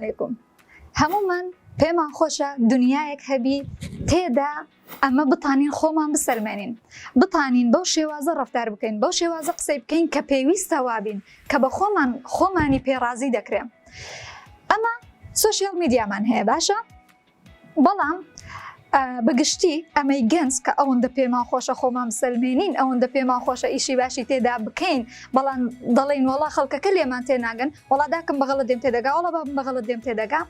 علیکم هەمومان پێمان خۆشە دنیایەک هەبی تێدا ئەمە بتانین خۆمان بسەلمێنین بتانین بەو شێوازە ڕەفتار بکەین بەو شێوازە قسەی بکەین کە پێویستەوا بین کە بە خۆمانی پێڕازی دەکرێن ئەمە سوشیال میدیامان هەیە باشە بەڵام بەگشتی ئەمەی گەنج کە ئەوەندە پێمان خۆشە خۆمان بسەلمێنین ئەوەندە پێمان خۆشە ئیشی باشی تێدا بکەین بەڵام دەڵێن وەڵا خەڵکەکە لێمان تێناگەن وەڵا داکەم بەغەڵت دێم تێدەگا وەڵا بەغەڵت دێم تێدەگا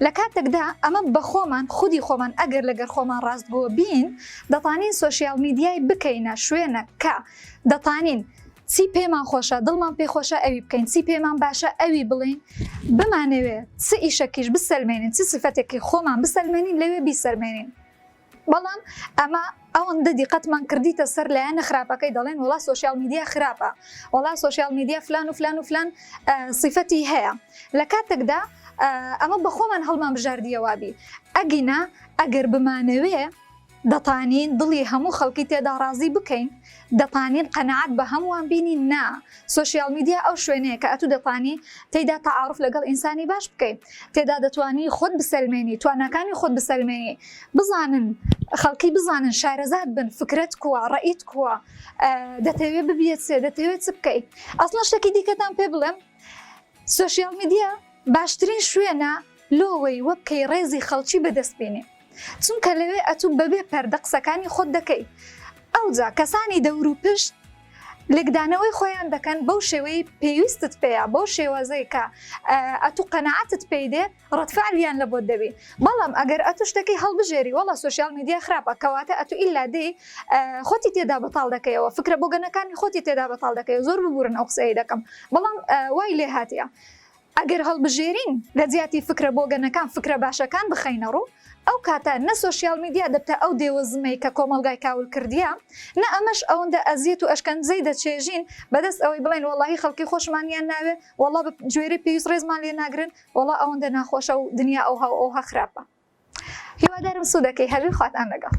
لە کاتێکدا ئەمە بە خۆمان خودی خۆمان ئەگەر لەگەر خۆمان ڕاستگۆ بین دەتانین سوشیال میدیای بکەینە شوێنە کە دەتانین چی پێمان خۆشە دڵمان پێ خۆشە ئەوی بکەین چی پێمان باشە ئەوی بڵین بمانەوێ چ ئیشەکیش بسەلمێنین چ سفتێکی خۆمان بسەلمێنین لەوێ بیسەلمێنین بەڵام ئەمە ئەوەندە دیقەتمان کردیتە سەر لایەنە خراپەکەی دەڵێن وڵا سوشیال میدیا خراپە وڵا سوشیال میدیا فلان و فلان و فلان صفەتی هەیە لە کاتێکدا ئەمە بە خۆمان هەڵمان بژاردیەوە بی ئەگینا ئەگەر بمانەوێ دەتانین دڵی هەموو خەڵکی تێدا ڕازی بکەین دەتانین قەنەعەت بە هەمووان بینین نا سوشیال میدیا ئەو شوێنەیە کە ئەتو دەتانی تێدا تەعاڕف لەگەڵ ئینسانی باش بکەیت تێدا دەتوانی خۆت بسەلمێنی توانەکانی خۆت بسەلمێنی بزانن خەڵکی بزانن شارەزاد بن فکرت کووە ڕئیت کووە دەتەوێت ببیێت سێ دەتەوێت چ بکەیت ئەسڵا شتێکی دیکەتان پێ بڵێم سوشیال میدیا باشترین شوێنە لۆوەی وە بکەی ڕێزی خەڵکی بەدەستبێنێ چونکە لەوێ ئەتوو بەبێ پەردە قسەکانی خۆت دەکەی ئەوجا کەسانی دەور و پشت لێکدانەوەی خۆیان دەکەن بەو شێوەی پێویستت پێەیە بۆ شێوازەی کە ئەتوو قەنەعەتت پێی دێ ڕەتفعلیان لە بۆ دەبی بەڵام ئەگەر ئەتوو شتێکی هەڵبژێری وەڵا سوشیال میدیا خراپە کەواتە ئەتوو ئیلا دێ خۆتی تێدا بەتاڵ دەکەیەوە فکرە بۆگەنەکانی خۆتی تێدا بەتاڵ دەکەی زۆر ببورن ئەو قسەی دەکەم بەڵام وای لێ هاتیە ئەگەر هەڵبژێرین لە جیاتی فکرە بۆگەنەکان فکرە باشەکان بخەینە ڕوو ئەو کاتە نە سوشیال میدیا دەبتە ئەو دێوەزمەی کە کۆمەلگای کاول کردیە نە ئەمەش ئەوەندە ئەزیەت و ئەشکەنجەی دەچێژین بەدەست ئەوەی بڵێن وەڵاهی خەڵکی خۆشمانیان ناوێ وەڵا بە گوێرەی پێویست ڕێزمان لێ ناگرن وەڵا ئەوەندە ناخۆشە و دنیا ئەوها خراپە هیوادارم سوودەکەی هەبێ خواتان لەگەڵ